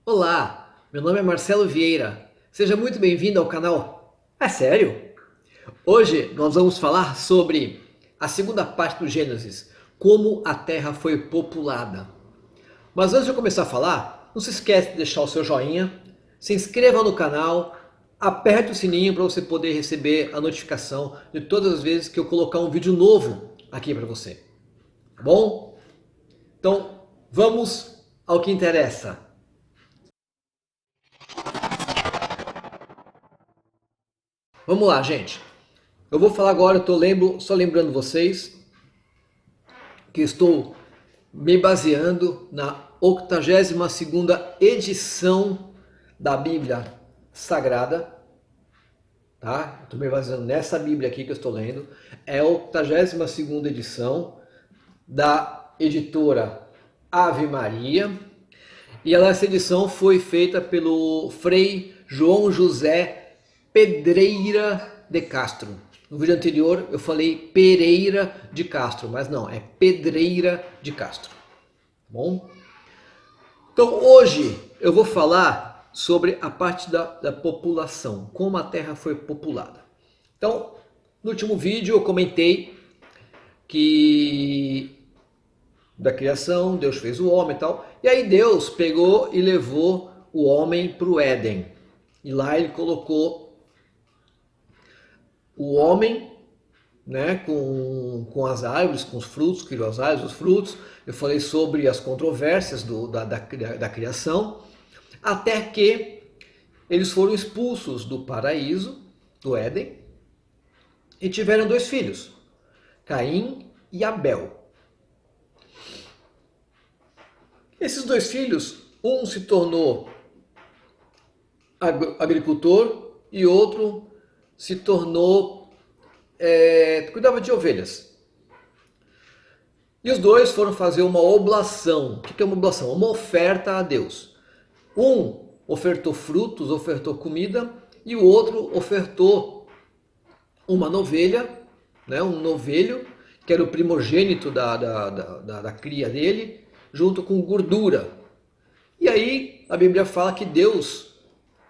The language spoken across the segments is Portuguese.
Olá, meu nome é Marcelo Vieira. Seja muito bem-vindo ao canal. É sério? Hoje nós vamos falar sobre a segunda parte do Gênesis, como a Terra foi populada. Mas antes de eu começar a falar, não se esquece de deixar o seu joinha, se inscreva no canal, aperte o sininho para você poder receber a notificação de todas as vezes que eu colocar um vídeo novo aqui para você. Tá bom? Então, vamos ao que interessa. Vamos lá, gente. Eu vou falar agora, só lembrando vocês que estou me baseando na 82ª edição da Bíblia Sagrada, tá? Estou me baseando nessa Bíblia aqui que eu estou lendo. É a 82ª edição da editora Ave Maria. E essa edição foi feita pelo Frei João José Pedreira de Castro. No vídeo anterior eu falei Pereira de Castro, mas não, é Pedreira de Castro. Tá bom? Então hoje eu vou falar sobre a parte da população, como a Terra foi populada. Então, no último vídeo eu comentei que da criação, Deus fez o homem e tal, e aí Deus pegou e levou o homem para o Éden. E lá ele colocou o homem, né, com as árvores, com os frutos, criou as árvores, os frutos. Eu falei sobre as controvérsias da criação, até que eles foram expulsos do paraíso, do Éden, e tiveram dois filhos, Caim e Abel. Esses dois filhos, um se tornou agricultor e outro se tornou, cuidava de ovelhas. E os dois foram fazer uma oblação. O que é uma oblação? Uma oferta a Deus. Um ofertou frutos, ofertou comida, e o outro ofertou uma novelha, né, um novelho, que era o primogênito da cria dele, junto com gordura. E aí a Bíblia fala que Deus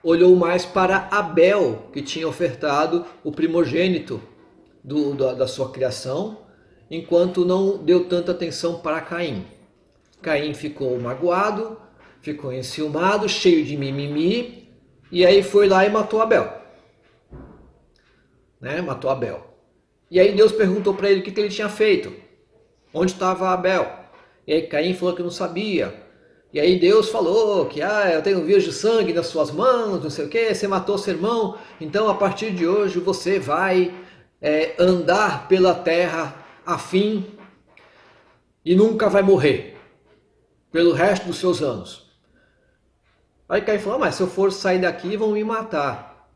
olhou mais para Abel, que tinha ofertado o primogênito da sua criação, enquanto não deu tanta atenção para Caim. Caim ficou magoado, ficou enciumado, cheio de mimimi, e aí foi lá e matou Abel. Né? Matou Abel. E aí Deus perguntou para ele o que ele tinha feito. Onde estava Abel? E aí Caim falou que não sabia. E aí Deus falou que eu tenho vias de sangue nas suas mãos, não sei o que, você matou seu irmão, então a partir de hoje você vai andar pela terra a fim e nunca vai morrer, pelo resto dos seus anos. Aí Caim falou, mas se eu for sair daqui vão me matar.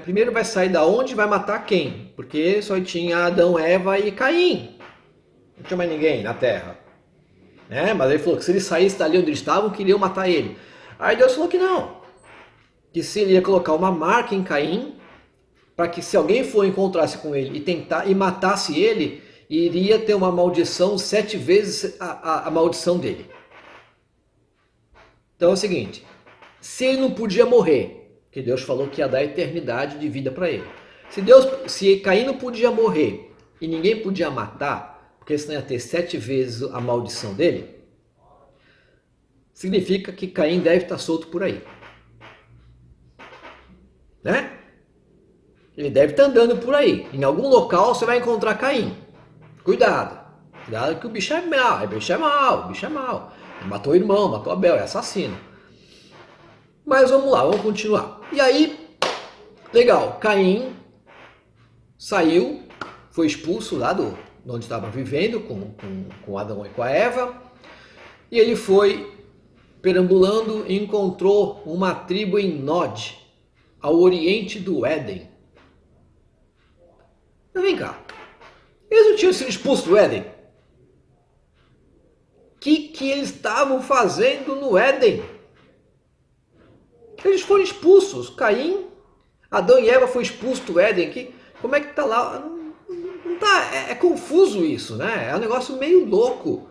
Primeiro vai sair da onde, vai matar quem? Porque só tinha Adão, Eva e Caim, não tinha mais ninguém na terra. Mas ele falou que se ele saísse dali onde eles estavam, queriam matar ele. Aí Deus falou que não. Que se ele ia colocar uma marca em Caim, para que se alguém for encontrasse com ele e matasse ele, iria ter uma maldição 7 vezes a maldição dele. Então é o seguinte, se ele não podia morrer, que Deus falou que ia dar eternidade de vida para ele. Se Caim não podia morrer e ninguém podia matar, porque senão ia ter 7 vezes a maldição dele, significa que Caim deve estar solto por aí. Né? Ele deve estar andando por aí. Em algum local você vai encontrar Caim. Cuidado. Cuidado que o bicho é mau. O bicho é mau. Ele matou o irmão, matou Abel, é assassino. Mas vamos lá, vamos continuar. E aí, legal, Caim saiu, foi expulso lá onde estava vivendo com Adão e com a Eva, e ele foi perambulando e encontrou uma tribo em Nod, ao oriente do Éden. Mas vem cá, eles não tinham sido expulsos do Éden? O que eles estavam fazendo no Éden? Eles foram expulsos. Caim, Adão e Eva foram expulsos do Éden. Como é que está lá? É confuso isso, né? É um negócio meio louco.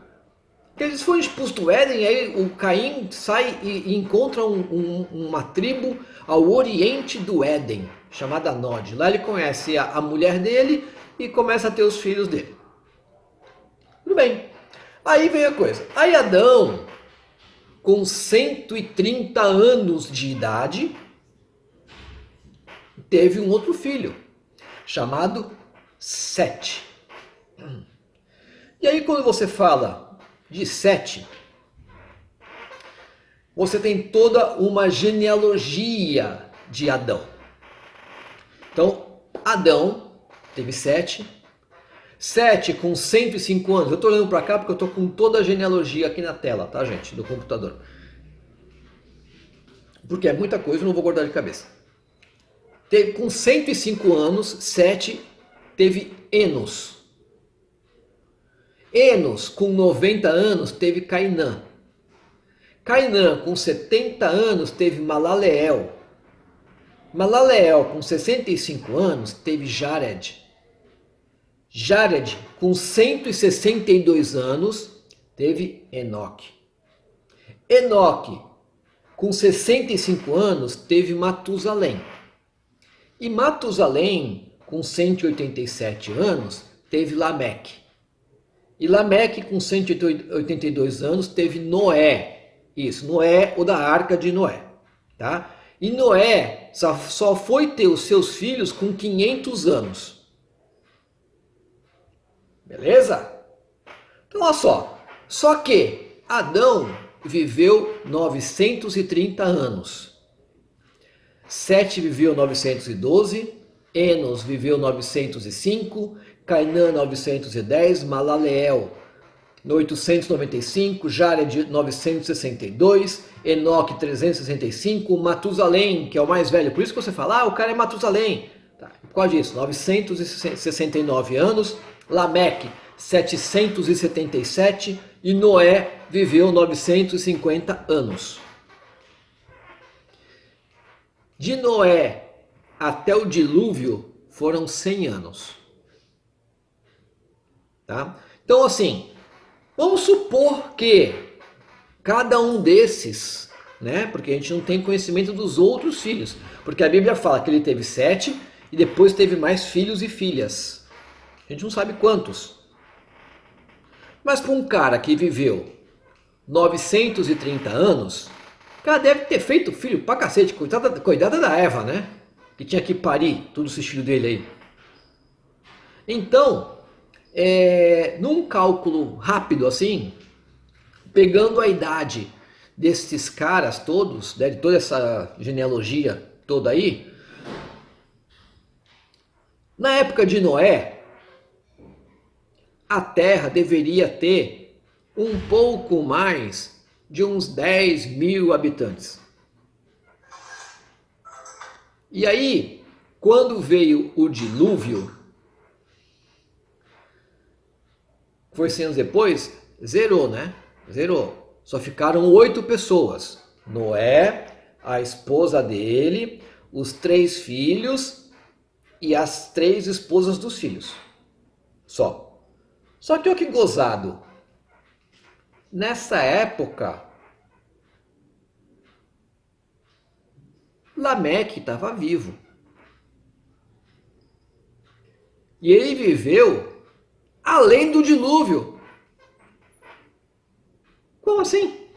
Eles foram expulsos do Éden, aí o Caim sai e encontra uma tribo ao oriente do Éden, chamada Nod. Lá ele conhece a mulher dele e começa a ter os filhos dele. Tudo bem. Aí vem a coisa. Aí Adão, com 130 anos de idade, teve um outro filho, chamado Sete. E aí quando você fala de Sete, você tem toda uma genealogia de Adão. Então, Adão teve Sete. Sete com 105 anos. Eu estou olhando para cá porque eu estou com toda a genealogia aqui na tela, tá, gente? Do computador. Porque é muita coisa, eu não vou guardar de cabeça. Com 105 anos, Sete teve Enos. Enos, com 90 anos, teve Cainã. Cainã, com 70 anos, teve Malaleel. Malaleel, com 65 anos, teve Jared. Jared, com 162 anos, teve Enoque. Enoque, com 65 anos, teve Matusalém. E Matusalém, com 187 anos, teve Lameque. E Lameque, com 182 anos, teve Noé. Isso, Noé, o da arca de Noé. Tá? E Noé só foi ter os seus filhos com 500 anos. Beleza? Então, olha só. Só que Adão viveu 930 anos. Sete viveu 912. Enos viveu 905. Cainã 910, Malaleel 895, Jared 962, Enoque 365, Matusalém, que é o mais velho. Por isso que você fala, o cara é Matusalém. Tá, por causa disso, 969 anos, Lameque 777 e Noé viveu 950 anos. De Noé até o dilúvio foram 100 anos. Tá? Então, assim, vamos supor que cada um desses, né? Porque a gente não tem conhecimento dos outros filhos. Porque a Bíblia fala que ele teve 7 e depois teve mais filhos e filhas. A gente não sabe quantos. Mas para um cara que viveu 930 anos, o cara deve ter feito filho pra cacete. Coitada da Eva, né? Que tinha que parir todos esses filhos dele aí. Então, num cálculo rápido assim, pegando a idade desses caras todos, de toda essa genealogia toda aí, na época de Noé, a Terra deveria ter um pouco mais de uns 10 mil habitantes. E aí, quando veio o dilúvio, foi 100 anos depois, zerou, né? Zerou. Só ficaram 8 pessoas. Noé, a esposa dele, os 3 filhos e as 3 esposas dos filhos. Só. Só que olha que gozado. Nessa época, Lameque estava vivo. E ele viveu além do dilúvio. Como assim?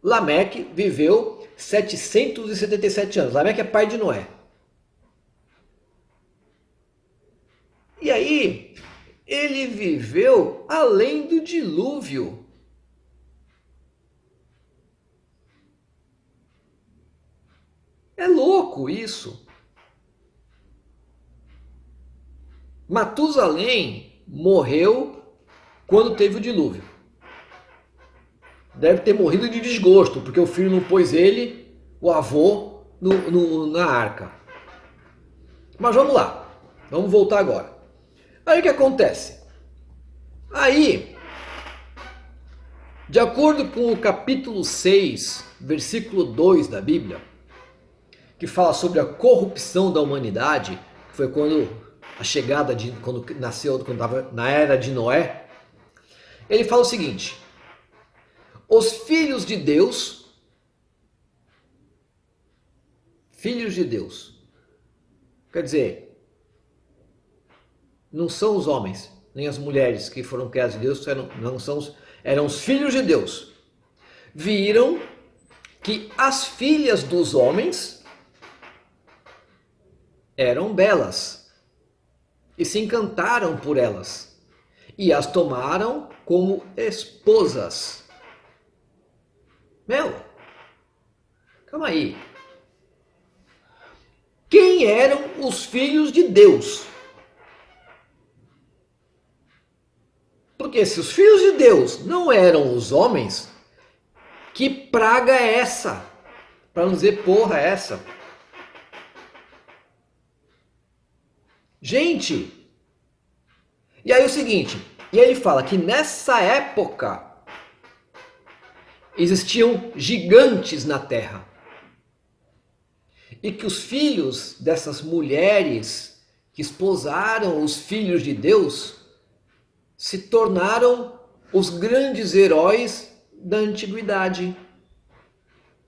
Lameque viveu 777 anos. Lameque é pai de Noé. E aí, ele viveu além do dilúvio. É louco isso. Matusalém morreu quando teve o dilúvio. Deve ter morrido de desgosto, porque o filho não pôs ele, o avô, na arca. Mas vamos lá. Vamos voltar agora. Aí o que acontece? Aí, de acordo com o capítulo 6, versículo 2 da Bíblia, que fala sobre a corrupção da humanidade, que foi quando a chegada de quando nasceu, quando estava na era de Noé, ele fala o seguinte: os filhos de Deus, quer dizer, não são os homens, nem as mulheres que foram criadas de Deus, eram os filhos de Deus, viram que as filhas dos homens eram belas e se encantaram por elas e as tomaram como esposas. Meu, calma aí. Quem eram os filhos de Deus? Porque se os filhos de Deus não eram os homens, que praga é essa? Para não dizer porra é essa? Gente! E aí o seguinte, e ele fala que nessa época existiam gigantes na terra. E que os filhos dessas mulheres que esposaram os filhos de Deus se tornaram os grandes heróis da antiguidade.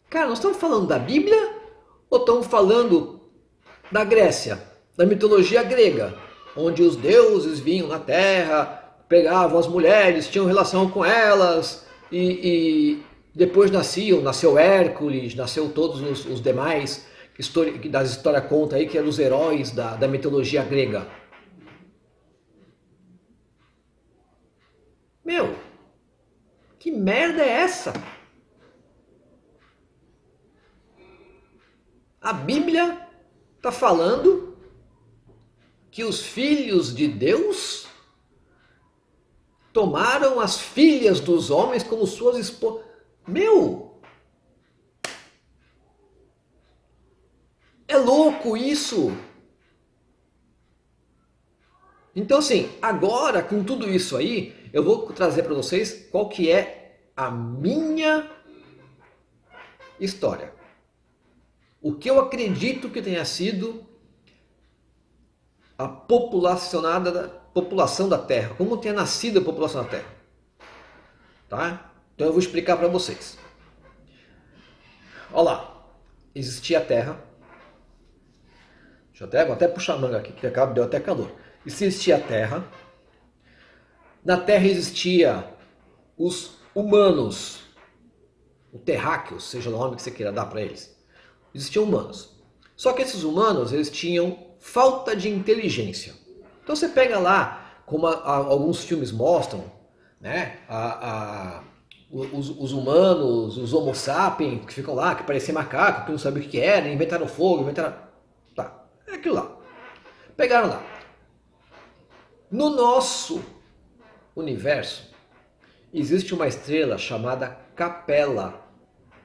Cara, nós estamos falando da Bíblia ou estamos falando da Grécia, da mitologia grega, onde os deuses vinham na terra, pegavam as mulheres, tinham relação com elas e depois nasceu Hércules, nasceu todos os demais que das histórias conta aí, que eram os heróis da mitologia grega. Meu, que merda é essa? A Bíblia está falando que os filhos de Deus tomaram as filhas dos homens como suas esposas. Meu! É louco isso! Então assim, agora com tudo isso aí, eu vou trazer para vocês qual que é a minha história. O que eu acredito que tenha sido a população da Terra, como tenha nascido a população da Terra. Tá? Então eu vou explicar para vocês. Olha lá, existia a Terra. Vou até puxar a manga aqui, que deu até calor. Existia a Terra. Na Terra existia os humanos, o terráqueos, seja o nome que você queira dar para eles. Existiam humanos. Só que esses humanos, eles tinham falta de inteligência. Então você pega lá, como alguns filmes mostram, né? Os humanos, os homo sapiens, que ficam lá, que pareciam macaco, que não sabiam o que era, inventaram fogo, Tá, é aquilo lá. Pegaram lá. No nosso universo, existe uma estrela chamada Capella.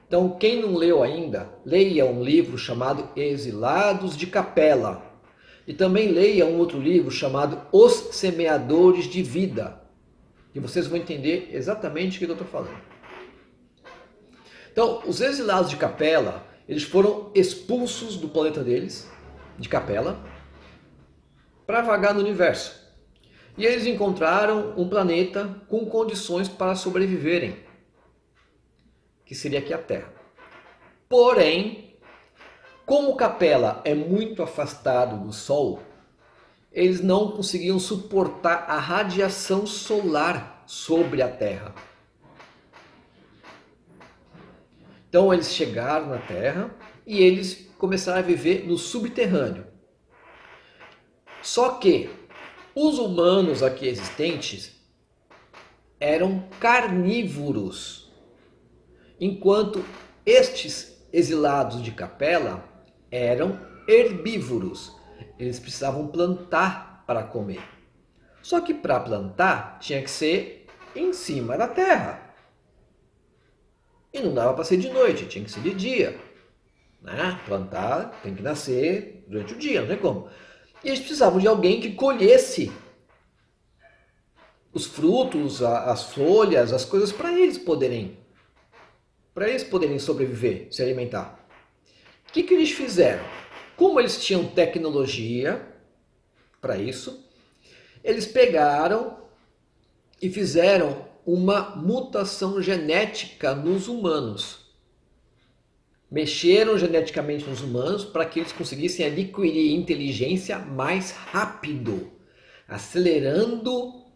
Então, quem não leu ainda, leia um livro chamado Exilados de Capella. E também leia um outro livro chamado Os Semeadores de Vida. E vocês vão entender exatamente o que eu estou falando. Então, os exilados de Capella, eles foram expulsos do planeta deles, de Capella, para vagar no universo. E eles encontraram um planeta com condições para sobreviverem, que seria aqui a Terra. Porém, como Capella é muito afastado do Sol, eles não conseguiam suportar a radiação solar sobre a Terra. Então eles chegaram na Terra e eles começaram a viver no subterrâneo. Só que os humanos aqui existentes eram carnívoros, enquanto estes exilados de Capella eram herbívoros. Eles precisavam plantar para comer. Só que para plantar tinha que ser em cima da terra. E não dava para ser de noite, tinha que ser de dia. Né? Plantar tem que nascer durante o dia, não tem como. E eles precisavam de alguém que colhesse os frutos, as folhas, as coisas para eles poderem sobreviver, se alimentar. O que eles fizeram? Como eles tinham tecnologia, para isso, eles pegaram e fizeram uma mutação genética nos humanos. Mexeram geneticamente nos humanos para que eles conseguissem adquirir inteligência mais rápido, acelerando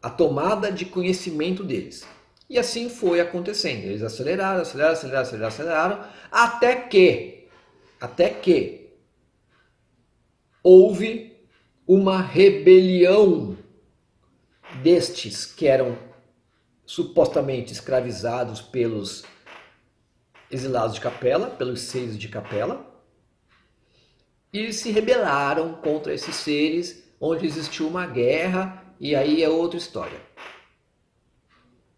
a tomada de conhecimento deles. E assim foi acontecendo. Eles aceleraram, até que houve uma rebelião destes que eram supostamente escravizados pelos exilados de Capela, pelos seres de Capela, e se rebelaram contra esses seres, onde existiu uma guerra, e aí é outra história.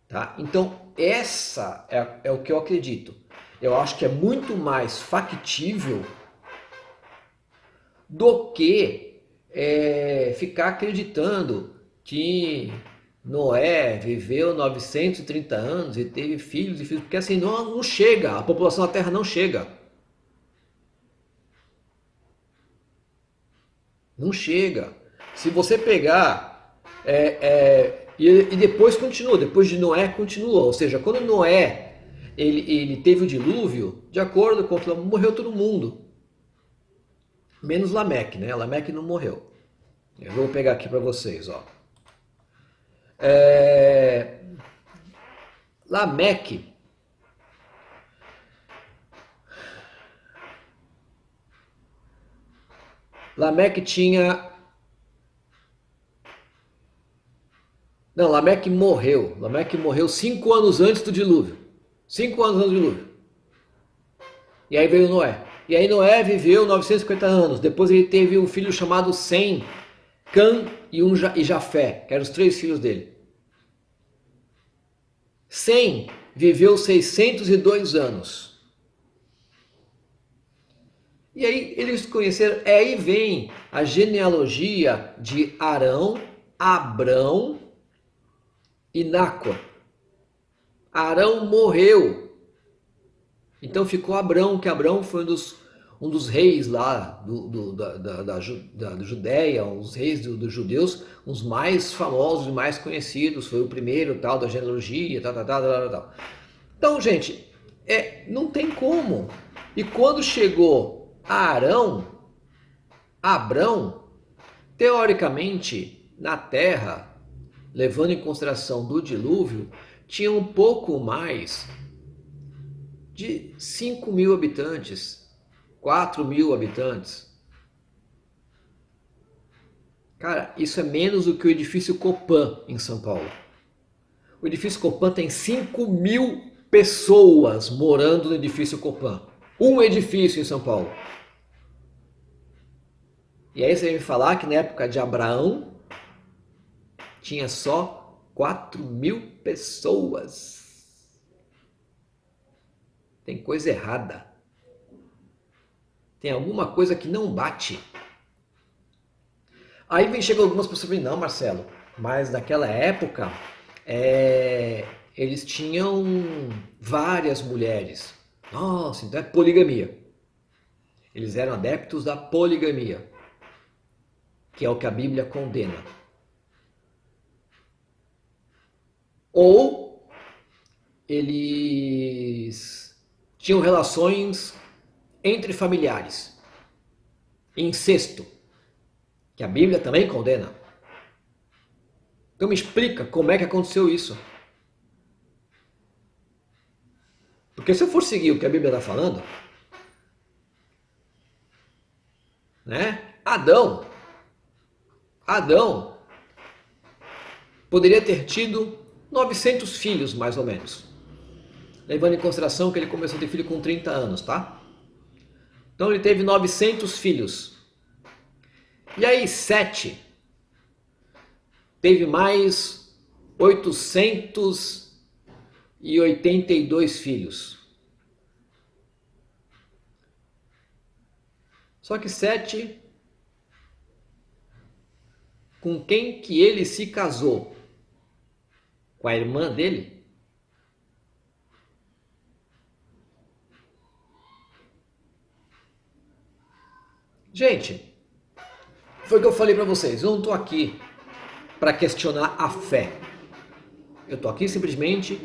Tá? Então, essa é o que eu acredito. Eu acho que é muito mais factível do que ficar acreditando que Noé viveu 930 anos e teve filhos e filhos, porque assim não chega, a população da Terra não chega. Não chega. Se você pegar e depois continua, depois de Noé continuou, ou seja, quando Noé ele teve o dilúvio, de acordo com o morreu todo mundo, menos Lameque, né? Lameque não morreu. Eu vou pegar aqui para vocês, ó. Lameque tinha... Não, Lameque morreu. Lameque morreu 5 anos antes do dilúvio. 5 anos antes do dilúvio. E aí veio Noé. E aí Noé viveu 950 anos. Depois ele teve um filho chamado Sem, Cã e Jafé, que eram os 3 filhos dele. Sem viveu 602 anos. E aí eles conheceram, aí vem a genealogia de Arão, Abrão e Nácor. Arão morreu. Então ficou Abrão, que Abrão foi um dos reis lá da Judéia, os reis dos judeus, os mais famosos e mais conhecidos, foi o primeiro tal da genealogia, tal. Então, gente, não tem como. E quando chegou a Abrão, teoricamente, na Terra, levando em consideração do dilúvio, tinha um pouco mais de 5.000 habitantes, 4.000 habitantes. Cara, isso é menos do que o edifício Copan em São Paulo. O edifício Copan tem 5.000 pessoas morando no edifício Copan. Um edifício em São Paulo. E aí você vem me falar que na época de Abraão tinha só 4.000 pessoas. Tem coisa errada. Tem alguma coisa que não bate. Aí chegam algumas pessoas e falam, não, Marcelo, mas naquela época eles tinham várias mulheres. Nossa, então é poligamia. Eles eram adeptos da poligamia, que é o que a Bíblia condena. Ou eles tinham relações entre familiares, incesto, que a Bíblia também condena. Então me explica como é que aconteceu isso. Porque se eu for seguir o que a Bíblia está falando, né? Adão poderia ter tido 900 filhos, mais ou menos. Levando em consideração que ele começou a ter filho com 30 anos, tá? Então ele teve 900 filhos. E aí Sete teve mais 882 filhos. Só que Sete, com quem que ele se casou? Com a irmã dele? Gente, Foi o que eu falei para vocês, eu não estou aqui para questionar a fé. Eu estou aqui simplesmente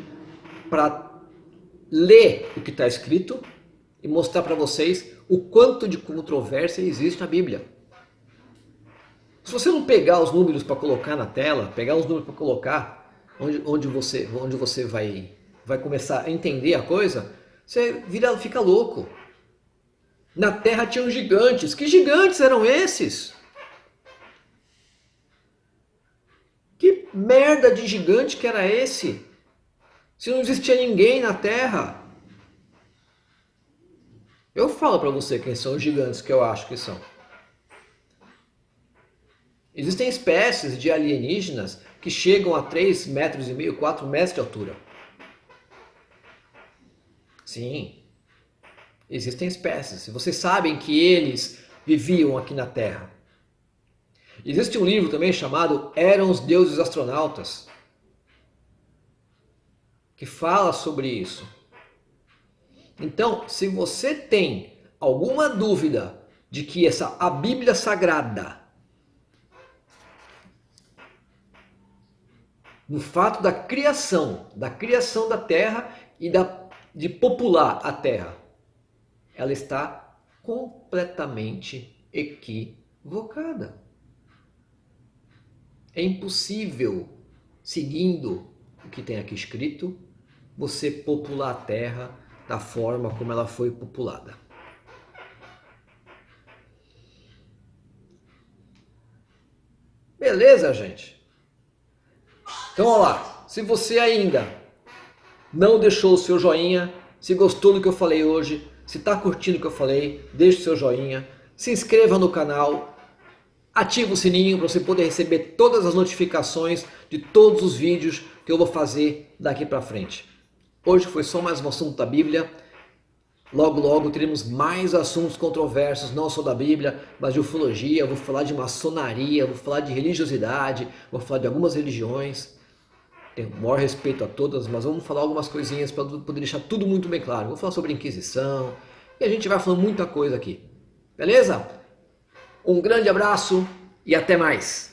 para ler o que está escrito e mostrar para vocês o quanto de controvérsia existe na Bíblia. Se você não pegar os números para colocar na tela, pegar os números para colocar onde você vai começar a entender a coisa, você fica louco. Na Terra tinham gigantes. Que gigantes eram esses? Que merda de gigante que era esse? Se não existia ninguém na Terra. Eu falo para você quem são os gigantes que eu acho que são. Existem espécies de alienígenas que chegam a 3,5 metros, 4 metros de altura. Sim, existem espécies. Vocês sabem que eles viviam aqui na Terra. Existe um livro também chamado Eram os Deuses Astronautas, que fala sobre isso. Então, se você tem alguma dúvida de que a Bíblia Sagrada, no fato da criação da Terra e de popular a Terra, ela está completamente equivocada. É impossível, seguindo o que tem aqui escrito, você popular a Terra da forma como ela foi populada. Beleza, gente? Então, olha lá. Se você ainda não deixou o seu joinha, se gostou do que eu falei hoje, se está curtindo o que eu falei, deixe o seu joinha, se inscreva no canal, ativa o sininho para você poder receber todas as notificações de todos os vídeos que eu vou fazer daqui para frente. Hoje foi só mais um assunto da Bíblia. Logo, logo teremos mais assuntos controversos, não só da Bíblia, mas de ufologia. Eu vou falar de maçonaria, vou falar de religiosidade, vou falar de algumas religiões. Tenho o maior respeito a todas, mas vamos falar algumas coisinhas para poder deixar tudo muito bem claro. Vou falar sobre Inquisição e a gente vai falando muita coisa aqui. Beleza? Um grande abraço e até mais!